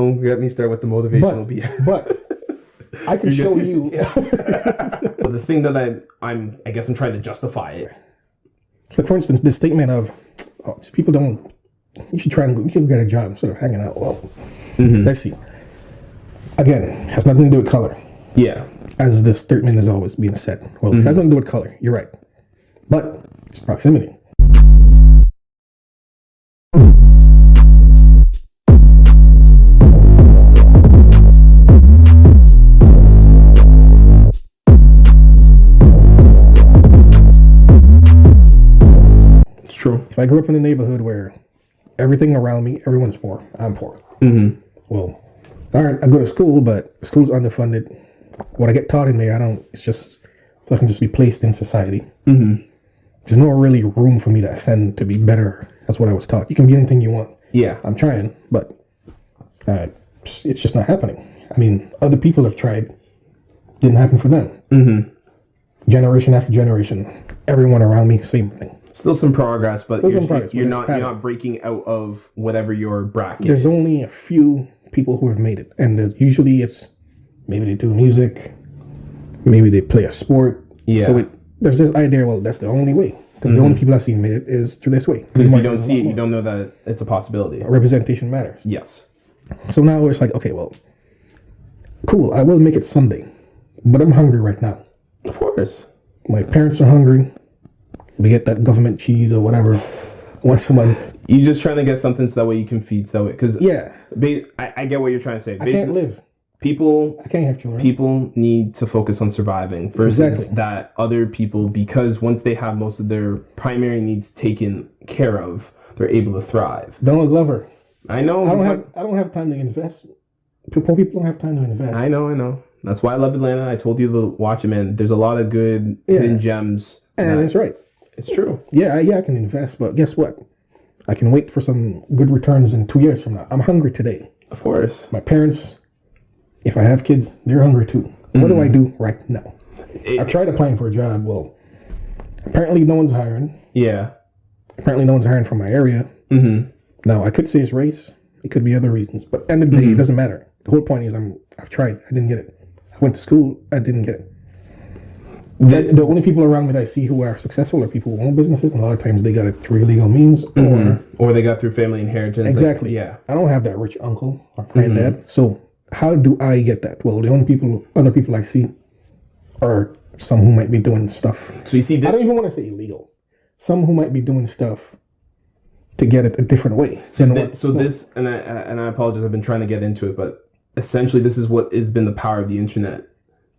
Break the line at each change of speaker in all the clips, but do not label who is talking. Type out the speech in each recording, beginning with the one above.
Don't get me started with the motivational BS.
But I can show you.
But the thing that I guess I'm trying to justify it.
So, for instance, this statement of people don't. You should try and go. You should get a job instead of hanging out. Well, let's see. Again, has nothing to do with color.
Yeah.
As the statement is always being said. Well, it has nothing to do with color. You're right. But it's proximity.
It's true.
If I grew up in a neighborhood where everything around me, everyone's poor, I'm poor. Well, all right, I go to school, but school's underfunded. What I get taught in there, it's just, so I can just be placed in society. There's no really room for me to ascend to be better. That's what I was taught. You can be anything you want.
Yeah.
I'm trying, but it's just not happening. I mean, other people have tried. Didn't happen for them. Generation after generation, everyone around me, same thing.
Still some progress, but you're not breaking out of whatever your bracket
There's
is.
only a few people who have made it, and usually it's maybe they do music, maybe they play a sport.
Yeah.
So there's this idea, well, that's the only way. Because the only people I've seen made it is through this way.
Because if you don't see it, you don't know that it's a possibility.
Representation matters.
Yes.
So now it's like, okay, well, cool, I will make it someday, but I'm hungry right now.
Of course.
My parents are hungry. We get that government cheese or whatever once a month.
You're just trying to get something so that way you can feed. So because
Yeah,
I get what you're trying to say.
I can't live.
People
I can't have children.
People need to focus on surviving versus
Exactly.
that other people, because once they have most of their primary needs taken care of, they're able to thrive.
Donald Glover.
I know.
I don't have time to invest. Poor people don't have time to invest.
I know. That's why I love Atlanta. I told you to watch it, man. There's a lot of good hidden gems.
And that's right.
It's true.
Yeah, I can invest, but guess what? I can wait for some good returns in 2 years from now. I'm hungry today.
Of course.
My parents, if I have kids, they're hungry too. What do I do right now? I've tried applying for a job. Well, apparently no one's hiring.
Yeah.
Apparently no one's hiring from my area. Now, I could say it's race. It could be other reasons. But at the end of the day, it doesn't matter. The whole point is I've tried. I didn't get it. I went to school. I didn't get it. The only people around me that I see who are successful are people who own businesses, and a lot of times they got it through illegal means,
or they got through family inheritance.
Exactly.
Yeah.
I don't have that rich uncle or granddad. So how do I get that? Well, the only other people I see are some who might be doing stuff.
So you see,
I don't even want to say illegal. Some who might be doing stuff to get it a different way.
And I apologize, I've been trying to get into it, but essentially this is what has been the power of the internet.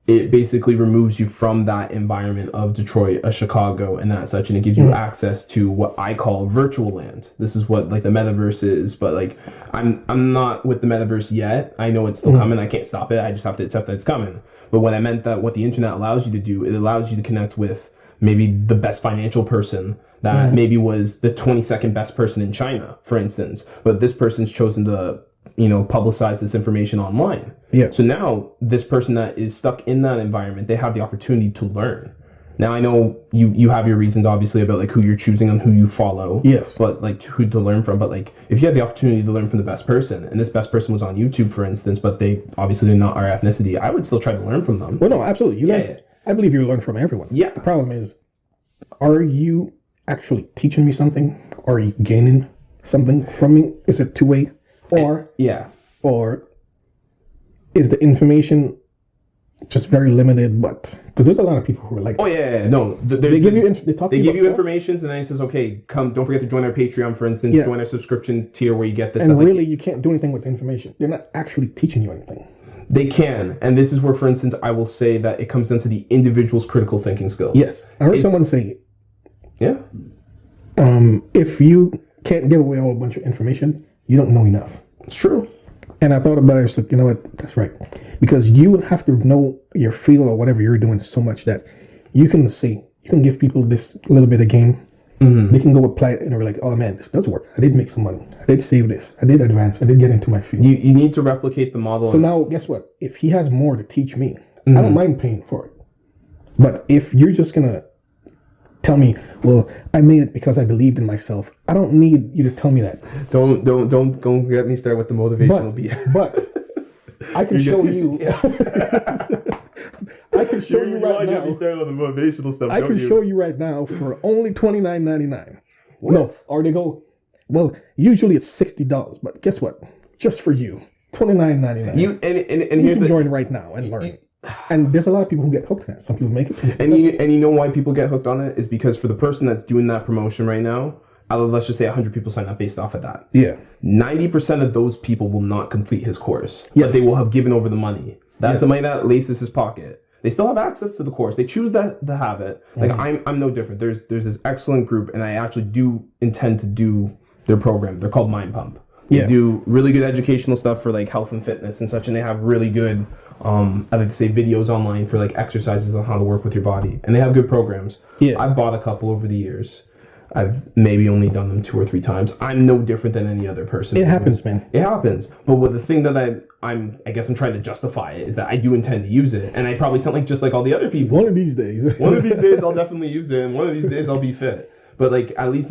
It basically removes you from that environment of Detroit, Chicago, and that such, and it gives you access to what I call virtual land. This is what like the metaverse is, but like I'm not with the metaverse yet. I know it's still coming. I can't stop it. I just have to accept that it's coming. But when I meant that what the internet allows you to do, it allows you to connect with maybe the best financial person that maybe was the 22nd best person in China, for instance. But this person's chosen to publicize this information online.
Yeah.
So now this person that is stuck in that environment, they have the opportunity to learn. Now I know you have your reasons obviously about like who you're choosing and who you follow.
Yes.
But like who to learn from. But like if you had the opportunity to learn from the best person, and this best person was on YouTube, for instance, but they're not our ethnicity, I would still try to learn from them.
Well, no, absolutely. I believe you learn from everyone.
Yeah.
The problem is, are you actually teaching me something? Or are you gaining something from me? Is it two-way? Or is the information just very limited? But because there's a lot of people who are like,
they
give you
information, and then it says, okay, come, don't forget to join our Patreon, for instance, join our subscription tier where you get this
and
stuff.
Really, you can't do anything with the information. They're not actually teaching you anything.
They can, and this is where, for instance, I will say that it comes down to the individual's critical thinking skills.
Yes, I heard someone say,
yeah,
if you can't give away a whole bunch of information, you don't know enough.
It's true.
And I thought about it. So you know what? That's right. Because you have to know your field or whatever you're doing so much that you can give people this little bit of game. They can go apply it and they're like, oh man, this does work. I did make some money. I did save this. I did advance. I did get into my field.
You need to replicate the model.
So now, guess what? If he has more to teach me, I don't mind paying for it. But if you're just gonna tell me, well, I made it because I believed in myself. I don't need you to tell me that.
Don't get me started with the motivational BS.
But I can show you. I can show you right now.
Get me started with the motivational stuff.
I can show you right now for only $29.99. No, or they go. Well, usually it's $60, but guess what? Just for you, $29.99.
You and here's
the join right now and learn. And there's a lot of people who get hooked on it. Some people make it.
And you know why people get hooked on it is because for the person that's doing that promotion right now, let's just say 100 people sign up based off of that.
Yeah.
90% of those people will not complete his course, but they will have given over the money. That's the money that laces his pocket. They still have access to the course. They choose to have it. Like I'm no different. There's this excellent group, and I actually do intend to do their program. They're called Mind Pump. They do really good educational stuff for like health and fitness and such, and they have really good I like to say videos online for like exercises on how to work with your body, and they have good programs. I've bought a couple over the years. I've maybe only done them 2 or 3 times. I'm no different than any other person.
It happens, man.
It happens. But the thing that I guess I'm trying to justify it is that I do intend to use it, and I probably sound like just like all the other people.
One of these days.
One of these days I'll definitely use it, and one of these days I'll be fit. But like at least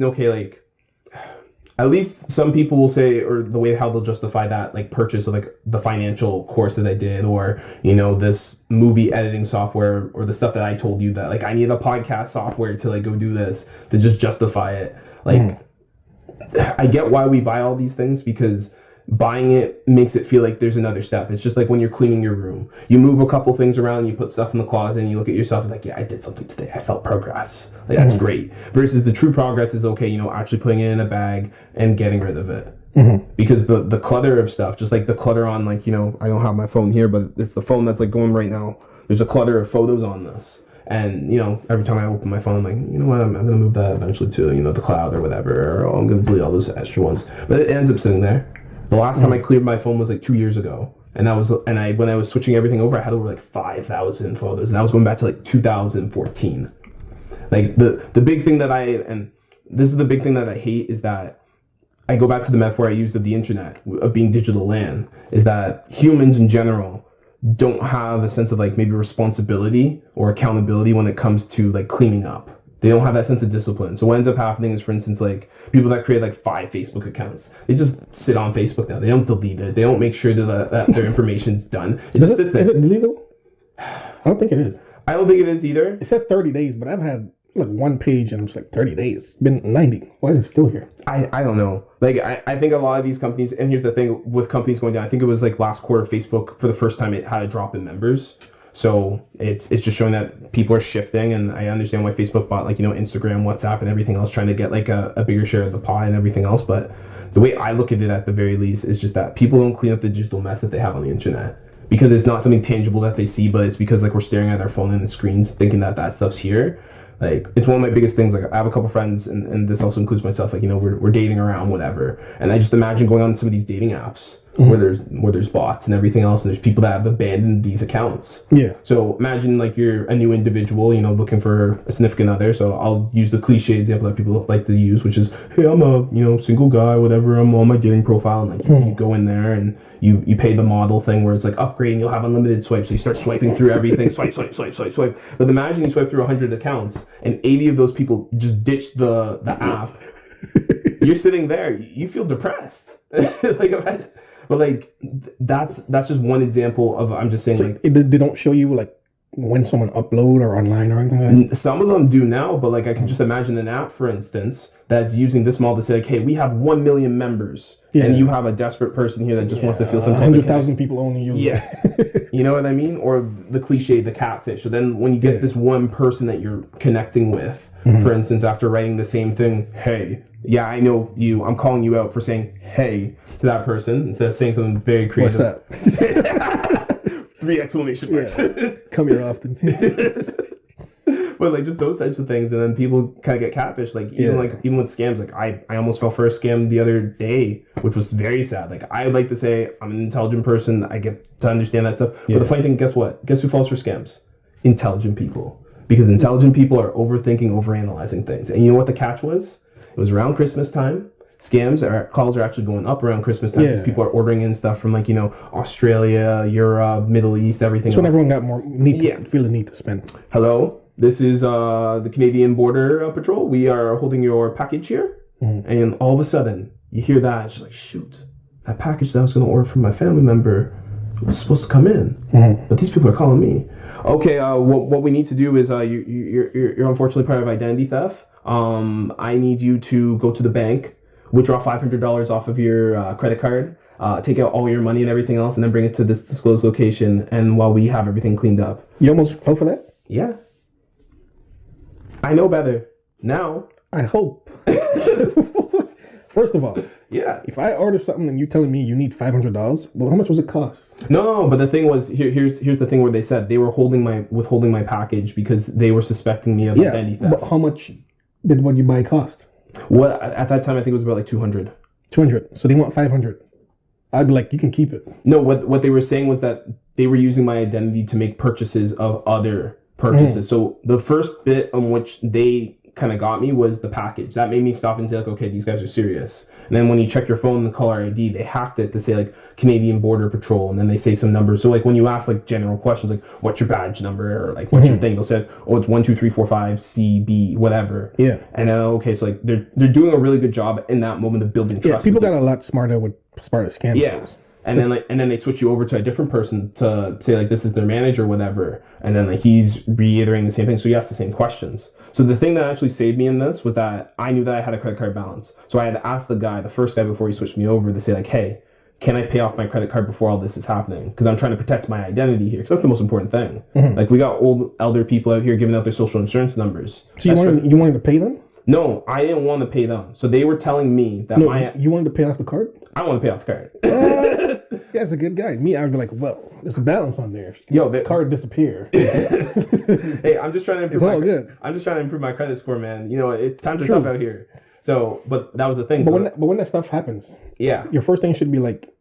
at least some people will say, or the way how they'll justify that like purchase of like the financial course that I did, or this movie editing software, or the stuff that I told you that like I need a podcast software to like go do this, to just justify it. Like I get why we buy all these things, because buying it makes it feel like there's another step. It's just like when you're cleaning your room, you move a couple things around, you put stuff in the closet, and you look at yourself and like, yeah, I did something today. I felt progress. Like that's great. Versus the true progress is actually putting it in a bag and getting rid of it. Because the clutter of stuff, just like the clutter on like, I don't have my phone here, but it's the phone that's like going right now. There's a clutter of photos on this. And, every time I open my phone, I'm like, you know what, I'm going to move that eventually to, the cloud or whatever, or I'm going to delete all those extra ones. But it ends up sitting there. The last time I cleared my phone was like 2 years ago. And when I was switching everything over, I had over like 5,000 photos. And I was going back to like 2014. Like the big thing and this is the big thing that I hate, is that I go back to the metaphor I used of the internet, of being digital land, is that humans in general don't have a sense of like maybe responsibility or accountability when it comes to like cleaning up. They don't have that sense of discipline. So what ends up happening is, for instance, like people that create like 5 Facebook accounts, they just sit on Facebook now. They don't delete it. They don't make sure that their information's done. It just sits there.
Is it legal? I don't think it is.
I don't think it is either.
It says 30 days, but I've had like one page and it's like 30 days. It's been 90. Why is it still here?
I don't know. Like I think a lot of these companies, and here's the thing with companies going down, I think it was like last quarter, Facebook for the first time it had a drop in members. So it's just showing that people are shifting, and I understand why Facebook bought like Instagram, WhatsApp, and everything else, trying to get like a bigger share of the pie and everything else. But the way I look at it, at the very least, is just that people don't clean up the digital mess that they have on the internet, because it's not something tangible that they see, but it's because like we're staring at our phone and the screens, thinking that stuff's here. Like it's one of my biggest things. Like I have a couple friends, and this also includes myself. Like we're dating around, whatever, and I just imagine going on some of these dating apps. Where there's bots and everything else, and there's people that have abandoned these accounts. Yeah. So imagine like you're a new individual, looking for a significant other. So I'll use the cliche example that people like to use, which is, hey, I'm a single guy, whatever. I'm on my dating profile, and like you go in there and you pay the model thing where it's like upgrade and you'll have unlimited swipes. So you start swiping through everything, swipe. But imagine you swipe through 100 accounts and 80 of those people just ditch the app. You're sitting there, you feel depressed. Like imagine. But like that's just one example of, I'm just saying, so like
they don't show you like when someone upload or online or anything like that?
Some of them do now, but like I can just imagine an app, for instance, that's using this model to say, like, hey, we have 1 million members, and you have a desperate person here that just wants to feel some type
100,000 people only use
it. You know what I mean? Or the cliche, the catfish. So then when you get this one person that you're connecting with, for instance, after writing the same thing, hey, yeah, I know you. I'm calling you out for saying "hey" to that person instead of saying something very creative.
What's that?
3 exclamation marks.
Come here often.
But like just those types of things, and then people kind of get catfish. Like even with scams, like I almost fell for a scam the other day, which was very sad. Like I would like to say I'm an intelligent person. I get to understand that stuff. But the funny thing, guess what? Guess who falls for scams? Intelligent people. Because intelligent people are overthinking, overanalyzing things. And you know what the catch was? It was around Christmas time. Calls are actually going up around Christmas time because people are ordering in stuff from like, Australia, Europe, Middle East, everything.
That's when everyone got more feel the need to spend.
Hello? This is the Canadian Border Patrol. We are holding your package here. And all of a sudden, you hear that. She's like, shoot, that package that I was going to order from my family member was supposed to come in. But these people are calling me. Okay, what we need to do is you're unfortunately part of identity theft. I need you to go to the bank, withdraw $500 off of your credit card, take out all your money and everything else, and then bring it to this disclosed location. And while we have everything cleaned up.
You almost fell for that?
Yeah. I know better now.
I hope. First of all,
Yeah.
if I order something and you're telling me you need $500, well, how much was it cost?
No, but the thing was, here's the thing where they said they were withholding my package because they were suspecting me of identity theft.
But how much did what you buy cost?
What at that time I think it was about like 200.
200. So they want 500. I'd be like, you can keep it.
No, what they were saying was that they were using my identity to make purchases of other purchases. So the first bit on which they kind of got me was the package. That made me stop and say like, okay, these guys are serious. And then when you check your phone and the caller ID, they hacked it to say like Canadian Border Patrol, and then they say some numbers. So like when you ask like general questions like what's your badge number or like what's your thing, they'll say, oh, it's 12345 CB whatever.
Yeah.
And okay, so like they're doing a really good job in that moment of building trust.
Yeah, people
with
got a lot smarter with scams.
yeah. And then they switch you over to a different person to say like this is their manager or whatever, and then like he's reiterating the same thing. So you ask the same questions. So the thing that actually saved me in this was that I knew that I had a credit card balance. So I had asked the first guy before he switched me over to say like, hey, can I pay off my credit card before all this is happening? Because I'm trying to protect my identity here. Because that's the most important thing. Like we got old elder people out here giving out their social insurance numbers.
So you wanted to pay them?
No, I didn't want to pay them. So they were telling me that
you wanted to pay off the card?
I want to pay off the card.
This guy's a good guy. Me, I'd be like, well, there's a balance on there.
Yo,
the card disappear.
Hey, I'm just trying to improve. I'm just trying to improve my credit score, man. You know, it's times are tough out here. So, but that was the thing.
But when that stuff happens,
yeah,
your first thing should be like,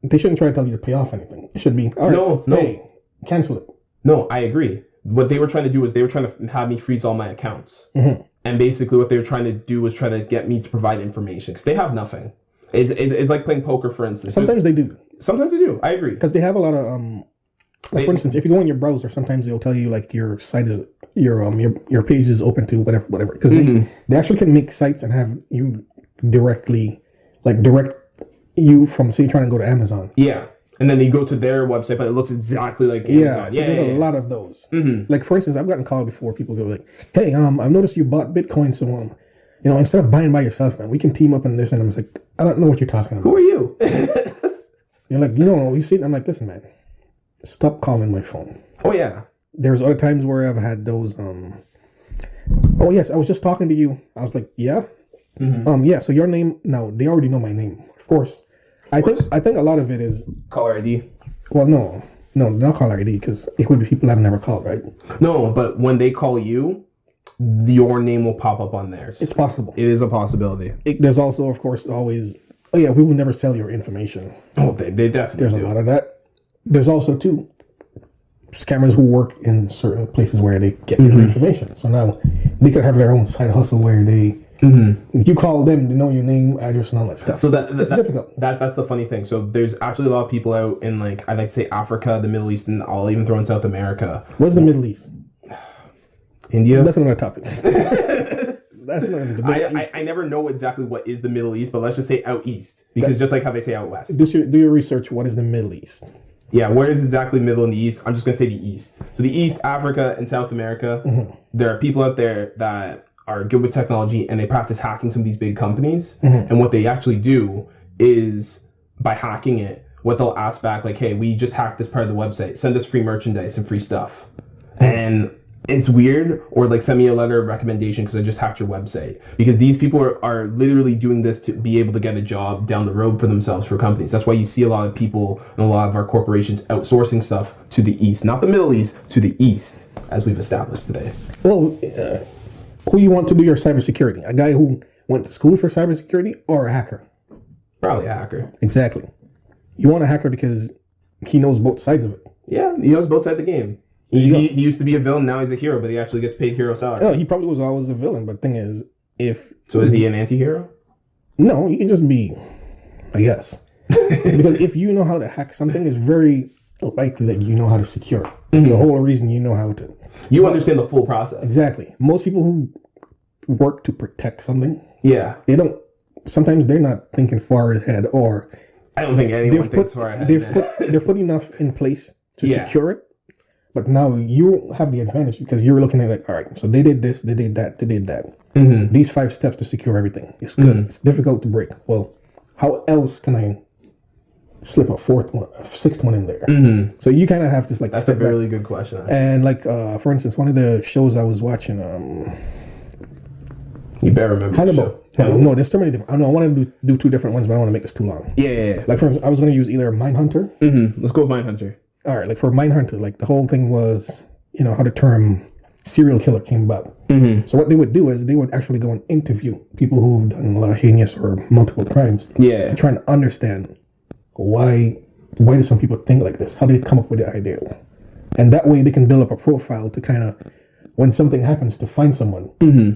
they shouldn't try to tell you to pay off anything. It should be, all right,
no,
hey, cancel it.
No, I agree. What they were trying to do was they were trying to have me freeze all my accounts. And basically what they were trying to do was try to get me to provide information because they have nothing. It's like playing poker, for instance.
Sometimes they do.
Sometimes they do. I agree.
Because they have a lot of, like for instance, if you go in your browser, sometimes they'll tell you like your site is, your page is open to whatever. Because they actually can make sites and have you direct you from, say, you're trying to go to Amazon.
Yeah. And then you go to their website, but it looks exactly like Amazon.
So there's a lot of those. Like, for instance, I've gotten called before. People go like, hey, I've noticed you bought Bitcoin, so, instead of buying by yourself, man, we can team up on this. And I'm like, I don't know what you're talking about.
Who are you?
You're like, you see it? I'm like, listen, man, stop calling my phone.
Oh, yeah.
There's other times where I've had those, oh, yes, I was just talking to you. I was like, yeah? Yeah, so your name, now, they already know my name, of course. I think a lot of it is
caller ID.
Well, no, not caller ID because it could be people I've never called, right?
No, but when they call you, your name will pop up on theirs.
It's possible.
It is a possibility.
There's also, of course, always. Oh yeah, we will never sell your information.
Oh, they definitely.
There's a lot of that. There's also too scammers who work in certain places where they get your information. So now they could have their own side hustle where they. You call them, they know your name, address, and all that stuff.
So that's
difficult.
That's the funny thing. So there's actually a lot of people out in like I like to say Africa, the Middle East, and I'll even throw in South America.
What's the Middle East?
India.
That's another topic. That's not the Middle East.
I never know exactly what is the Middle East, but let's just say out east because just like how they say out west.
Do your research. What is the Middle East?
Yeah, where is exactly middle and the east? I'm just gonna say the east. So the East, Africa, and South America. There are people out there that are good with technology and they practice hacking some of these big companies. And what they actually do is by hacking it, what they'll ask back like, hey, we just hacked this part of the website. Send us free merchandise and free stuff. And it's weird, or like send me a letter of recommendation because I just hacked your website. Because these people are literally doing this to be able to get a job down the road for themselves for companies. That's why you see a lot of people and a lot of our corporations outsourcing stuff to the east, not the Middle East, to the east, as we've established today.
Well, who you want to do your cybersecurity? A guy who went to school for cybersecurity or a hacker?
Probably a hacker.
Exactly. You want a hacker because he knows both sides of it.
Yeah, he knows both sides of the game. He used to be a villain, now he's a hero, but he actually gets paid hero salary.
No, he probably was always a villain, but the thing is,
So is he an anti-hero?
No, you can just be, I guess. Because if you know how to hack something, it's very, likely that you know how to secure it. It's the whole reason you know how to.
You understand the full process.
Exactly. Most people who work to protect something,
Yeah.
they don't. Sometimes they're not thinking far ahead, or
I don't think anyone thinks far ahead.
they're putting enough in place to
Yeah.
secure it. But now you have the advantage because you're looking at like, all right, so they did this, they did that, they did that. These 5 steps to secure everything. It's good. It's difficult to break. Well, how else can I slip a 4th one, a 6th one in there? So you kind of have to like.
That's a really good question. Actually.
And like, for instance, one of the shows I was watching,
You better remember.
Hannibal. No, there's too many different. I know I want to do 2 different ones, but I don't want to make this too long.
Yeah.
Like, for instance, I was going to use either Mindhunter.
Let's go with Mindhunter.
All right, like for Mindhunter, like the whole thing was, how the term serial killer came about. So what they would do is they would actually go and interview people who've done a lot of heinous or multiple crimes.
Yeah.
Trying to understand why do some people think like this? How did they come up with the idea? And that way they can build up a profile to kind of, when something happens, to find someone.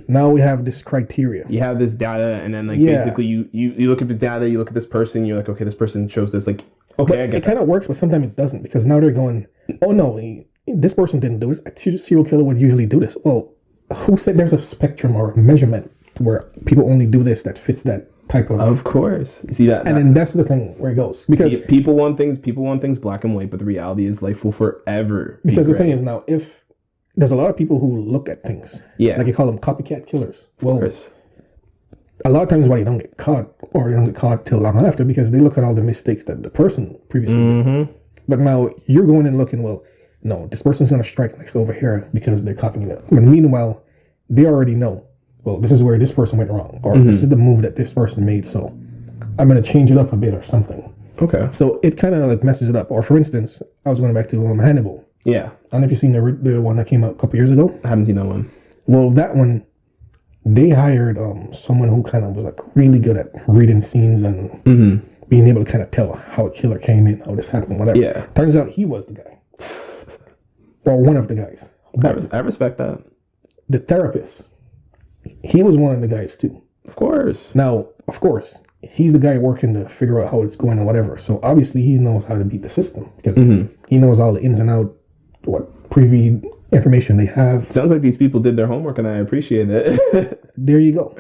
Now we have this criteria.
You have this data, and then basically you look at the data, you look at this person, you're like, okay, this person shows this. Like, okay, I get
it kind of works, but sometimes it doesn't, because now they're going, oh no, this person didn't do this. A serial killer would usually do this. Well, who said there's a spectrum or a measurement where people only do this that fits that type of?
Of course, you see that,
and then that's the thing where it goes, because
people want things black and white, but the reality is life will forever.
Because the thing is now, if there's a lot of people who look at things, like you call them copycat killers. Well, a lot of times why you don't get caught, or you don't get caught till long after, because they look at all the mistakes that the person previously did. But now you're going and looking, well, no, this person's going to strike next over here because they're copying it. But meanwhile, they already know, well, this is where this person went wrong, or this is the move that this person made, so I'm going to change it up a bit or something.
Okay.
So it kind of like messes it up. Or for instance, I was going back to Hannibal.
Yeah.
I don't know if you've seen the one that came out a couple years ago.
I haven't seen that one.
Well, that one, they hired someone who kind of was like really good at reading scenes and being able to kind of tell how a killer came in, how this happened, whatever.
Yeah.
Turns out he was the guy. Or one of the guys. But
I respect that.
the therapist, he was one of the guys too.
Of course.
Now, of course, he's the guy working to figure out how it's going or whatever. So obviously he knows how to beat the system because he knows all the ins and outs, what privy information they have.
Sounds like these people did their homework, and I appreciate it.
There you go.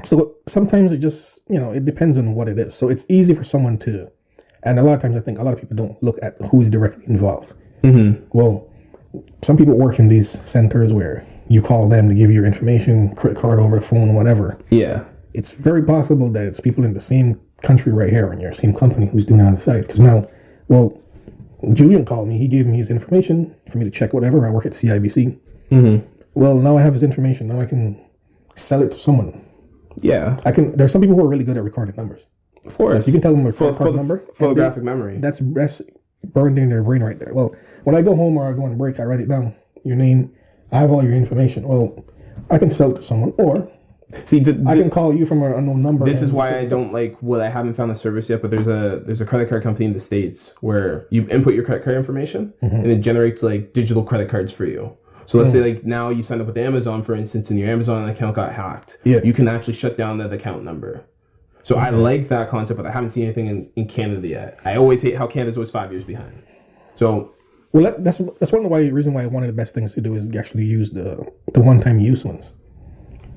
So sometimes it just, it depends on what it is. So it's easy for someone to, and a lot of times I think a lot of people don't look at who's directly involved. Well, some people work in these centers where you call them to give you your information, credit card over the phone, whatever.
Yeah.
It's very possible that it's people in the same country right here in your same company who's doing it on the side. Because now, well, Julian called me. He gave me his information for me to check whatever. I work at CIBC. Well, now I have his information. Now I can sell it to someone.
Yeah.
There's some people who are really good at recording numbers.
Of course.
You can tell them a card number.
Photographic memory.
That's burned in their brain right there. Well, when I go home or I go on break, I write it down. Your name. I have all your information. Well, I can sell it to someone, or
see,
I can call you from an unknown number.
This is why I don't like. Well, I haven't found the service yet, but there's a credit card company in the States where you input your credit card information and it generates like digital credit cards for you. So let's say like now you signed up with Amazon, for instance, and your Amazon account got hacked. Yeah. You can actually shut down that account number. So I like that concept, but I haven't seen anything in Canada yet. I always hate how Canada's always 5 years behind. So.
Well, that's one of the reason why one of the best things to do is actually use the one-time use ones.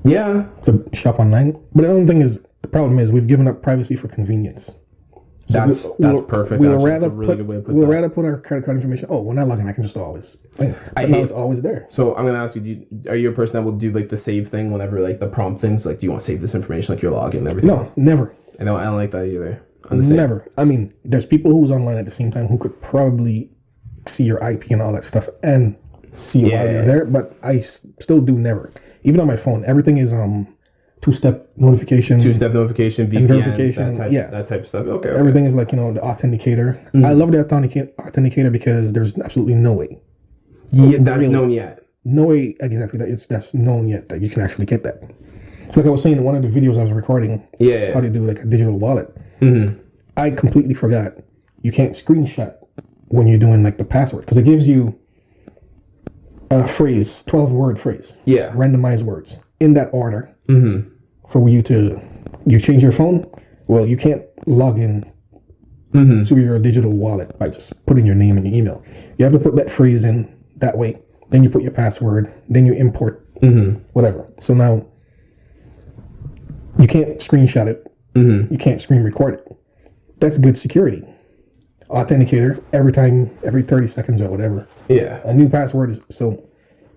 Yeah.
To shop online. But the other thing is, the problem is we've given up privacy for convenience. So
that's perfect.
We'll rather put our credit card information. Oh, when I log in, I can just always. Now it's always there.
So I'm gonna ask you: are you a person that will do like the save thing whenever like the prompt things? Like, do you want to save this information, like your login and everything?
No, never.
I don't like that either.
Never. I mean, there's people who's online at the same time who could probably see your IP and all that stuff and see while you're there, but I still do never. Even on my phone, everything is two-step notification, VPN, verification,
that type of stuff. Okay.
Everything is like the authenticator. I love the authenticator because there's absolutely no way.
Yeah, that's known yet.
No way exactly that's known yet that you can actually get that. It's like I was saying in one of the videos I was recording. How to do like a digital wallet. I completely forgot. You can't screenshot when you're doing like the password because it gives you a phrase, 12-word phrase. Yeah. Randomized words in that order. For you change your phone. Well, you can't log in to your digital wallet by just putting your name and your email. You have to put that phrase in that way. Then you put your password. Then you import whatever. So now you can't screenshot it. You can't screen record it. That's good security. Authenticator every 30 seconds or whatever.
Yeah.
A new password is so.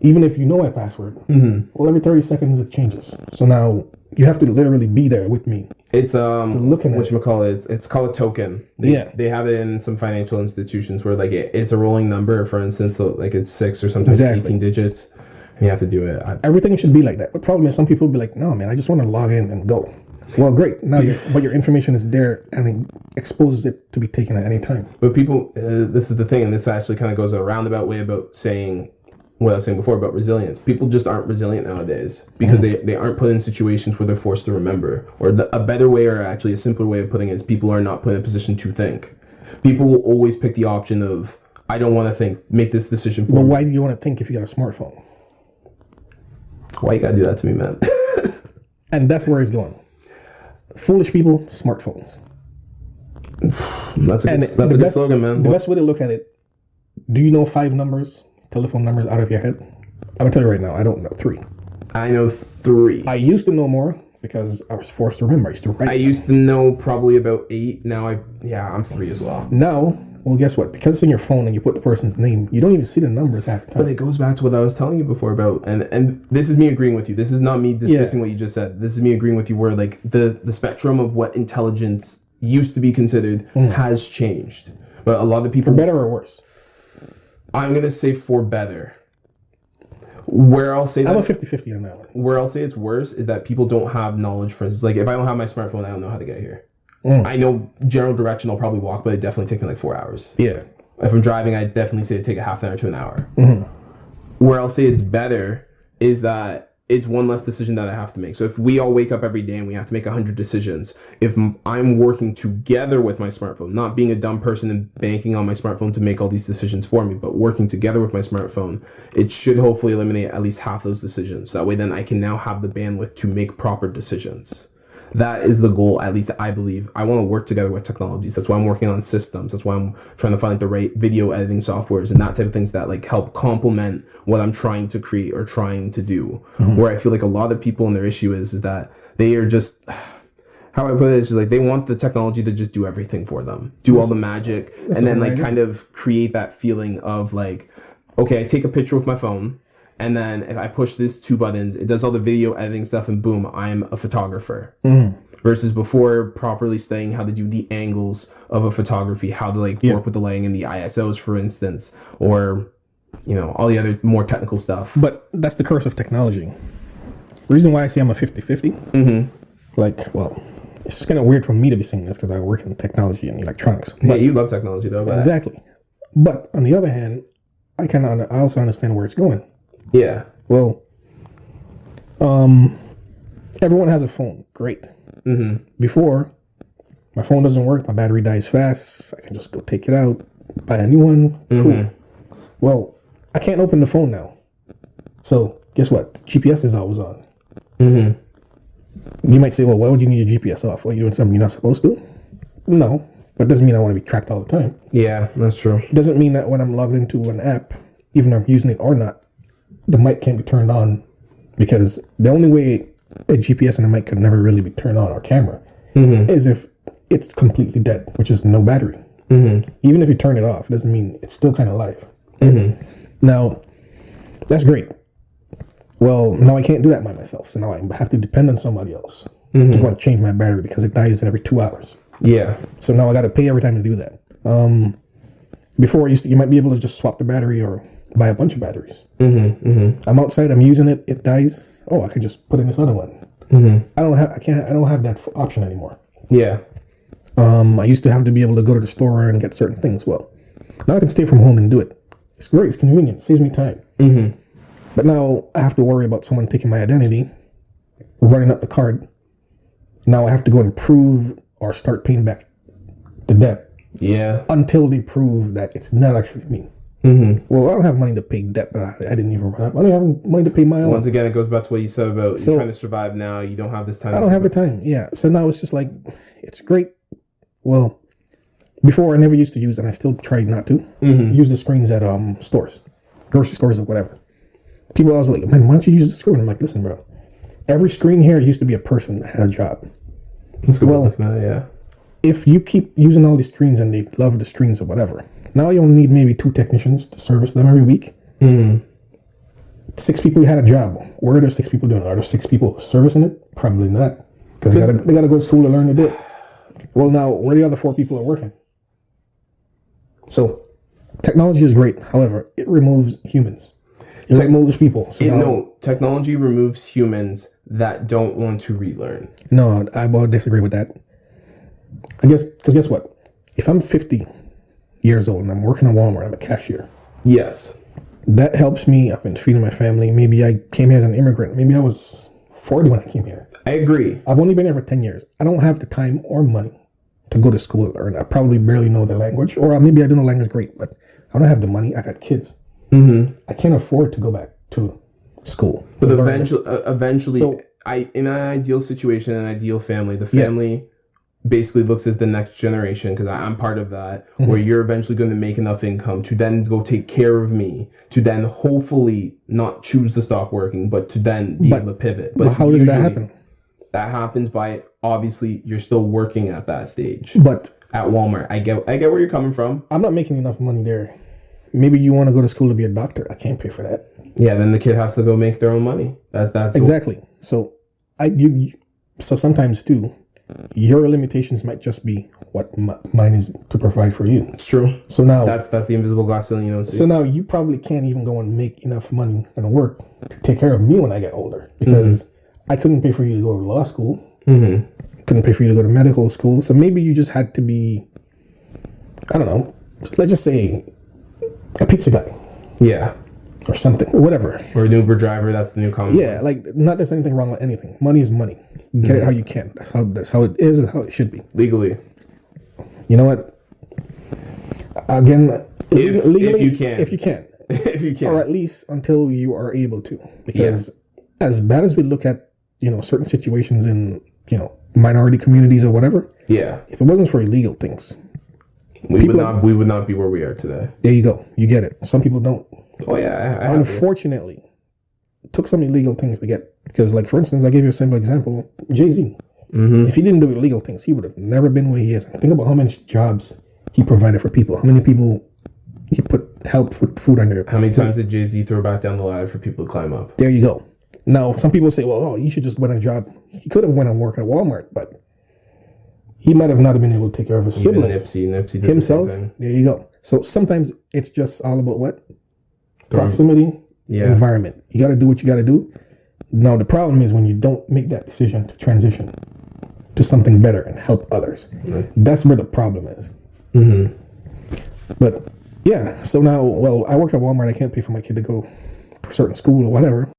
Even if you know my password, well, every 30 seconds it changes. So now you have to literally be there with me.
It's
looking at
whatchamacallit, it's called a token. They have it in some financial institutions where like it's a rolling number. For instance, so like it's 6 or sometimes 18 digits, and you have to do it.
Everything should be like that. The problem is some people will be like, no, man, I just want to log in and go. Well, great. Now, but your information is there, and it exposes it to be taken at any time.
But people, this is the thing, and this actually kind of goes a roundabout way about saying what I was saying before about resilience. People just aren't resilient nowadays because they aren't put in situations where they're forced to remember. Or a better way, or actually a simpler way of putting it, is people are not put in a position to think. People will always pick the option of, I don't want to think, make this decision for me.
But why do you want to think if you got a smartphone?
Why you gotta do that to me, man?
And that's where it's going. Foolish people, smartphones.
That's a good slogan, man.
The best way to look at it, do you know 5 telephone numbers out of your head? I'm gonna tell you right now, I don't know 3.
I know 3.
I used to know more because I was forced to remember. I used to write.
I used to know probably about 8. Now I'm 3 as well.
Now, well, guess what? Because it's in your phone and you put the person's name, you don't even see the numbers half the time.
But it goes back to what I was telling you before about, and this is me agreeing with you. This is not me dismissing what you just said. This is me agreeing with you where like the spectrum of what intelligence used to be considered has changed. But a lot of people,
for better or worse.
I'm gonna say for better. Where I'll say
I'm a 50-50 on that one.
Where I'll say it's worse is that people don't have knowledge. For instance, like if I don't have my smartphone, I don't know how to get here. I know general direction I'll probably walk, but it definitely take me like 4 hours.
Yeah.
If I'm driving, I definitely say it take a half an hour to an hour. Where I'll say it's better is that it's one less decision that I have to make. So if we all wake up every day and we have to make 100 decisions, if I'm working together with my smartphone, not being a dumb person and banking on my smartphone to make all these decisions for me, but working together with my smartphone, it should hopefully eliminate at least half those decisions. That way then I can now have the bandwidth to make proper decisions. That is the goal, at least I believe. I want to work together with technologies. That's why I'm working on systems. That's why I'm trying to find the right video editing softwares and that type of things that like help complement what I'm trying to create or trying to do. Where I feel like a lot of people and their issue is that they are just, how I put it is just like they want the technology to just do everything for them, do all the magic, and then like kind of create that feeling of like, okay, I take a picture with my phone, and then if I push these 2 buttons, it does all the video editing stuff, and boom, I'm a photographer. Versus before properly studying how to do the angles of a photography, how to like work with the lighting and the ISOs, for instance, or all the other more technical stuff.
But that's the curse of technology. The reason why I say I'm a 50-50, like, well, it's just kind of weird for me to be saying this because I work in technology and electronics.
But you love technology though. But
exactly. But on the other hand, I also understand where it's going.
Yeah.
Well, everyone has a phone. Great. Before, my phone doesn't work. My battery dies fast. I can just go take it out, buy a new one. Cool. Well, I can't open the phone now. So guess what? GPS is always on. You might say, well, why would you need your GPS off? Well, you're doing something you're not supposed to? No. But it doesn't mean I want to be tracked all the time.
Yeah, that's true.
It doesn't mean that when I'm logged into an app, even if I'm using it or not, the mic can't be turned on, because the only way a GPS and a mic could never really be turned on, or camera, is if it's completely dead, which is no battery. Even if you turn it off, it doesn't mean it's still kind of live. Now, that's great. Well, now I can't do that by myself, so now I have to depend on somebody else to go and change my battery because it dies every 2 hours. Yeah. So now I got to pay every time to do that. Before, you might be able to just swap the battery or buy a bunch of batteries. I'm outside, I'm using it, it dies. Oh, I can just put in this other one. I don't have that option anymore. Yeah. I used to have to be able to go to the store and get certain things. Well, now I can stay from home and do it. It's great. It's convenient. It saves me time. But now I have to worry about someone taking my identity, running up the card. Now I have to go and prove or start paying back the debt. Yeah. Until they prove that it's not actually me. Well, I don't have money to pay debt, but I didn't even run up. I don't have money to pay my own.
Once again, it goes back to what you said about you're trying to survive now. You don't have this time.
I don't have the time. Yeah. So now it's just like, it's great. Well, Before, I never used to use, and I still tried not to use the screens at stores, grocery stores, or whatever. People always like, man, why don't you use the screen? I'm like, listen, bro. Every screen here used to be a person that had a job.
That's good. Well, yeah.
If you keep using all these screens and they love the screens or whatever, now you only need maybe 2 technicians to service them every week. 6 people who had a job. What are those 6 people doing? Are there 6 people servicing it? Probably not, because they gotta go to school to learn to do it. Well, now where the other 4 people are working? So, technology is great. However, it removes humans. It removes people. So
no, technology removes humans that don't want to relearn.
No, I will disagree with that. I guess, because guess what? If I'm 50 years old and I'm working at Walmart, I'm a cashier.
Yes.
That helps me. I've been feeding my family. Maybe I came here as an immigrant. Maybe I was 40 when I came here.
I agree.
I've only been here for 10 years. I don't have the time or money to go to school and learn. I probably barely know the language, or maybe I do know language great, but I don't have the money. I got kids. I can't afford to go back to school.
But eventually, so, in an ideal situation, an ideal family, the family basically looks as the next generation, because I'm part of that, where you're eventually going to make enough income to then go take care of me, to then hopefully not choose to stop working, but to then be able to pivot.
But how does that happen?
That happens by, obviously, you're still working at that stage.
But
at Walmart, I get where you're coming from.
I'm not making enough money there. Maybe you want to go to school to be a doctor. I can't pay for that.
Yeah, then the kid has to go make their own money. That's
exactly. So so sometimes too, your limitations might just be what mine is to provide for you.
It's true.
So now
that's the invisible glass ceiling you don't see.
So now you probably can't even go and make enough money and work to take care of me when I get older, because I couldn't pay for you to go to law school. Couldn't pay for you to go to medical school. So maybe you just had to be, I don't know, let's just say a pizza guy.
Yeah.
Or something, whatever.
Or an Uber driver, that's the new common.
Yeah, like, not there's anything wrong with anything. Money is money. Get it how you can. That's how it is and how it should be.
Legally.
You know what? Again, legally,
if you can.
If you can.
If you can.
Or at least until you are able to. Because as bad as we look at, certain situations in, minority communities or whatever.
Yeah.
If it wasn't for illegal things,
we would not be where we are today.
There you go. You get it. Some people don't.
Oh yeah.
Unfortunately, it took some illegal things to get. Because, like, for instance, I gave you a simple example. Jay-Z. If he didn't do illegal things, he would have never been where he is. Think about how many jobs he provided for people. How many people he put food on their.
How many times did Jay-Z throw back down the ladder for people to climb up?
There you go. Now, some people say, well, you should just win a job. He could have went and worked at Walmart, but he might have not been able to take care of his siblings.
Nipsey did
himself.
The same thing.
There you go. So sometimes it's just all about what? Proximity, environment. You got to do what you got to do. Now, the problem is when you don't make that decision to transition to something better and help others. That's where the problem is. But, yeah, so now, well, I work at Walmart. I can't pay for my kid to go to a certain school or whatever.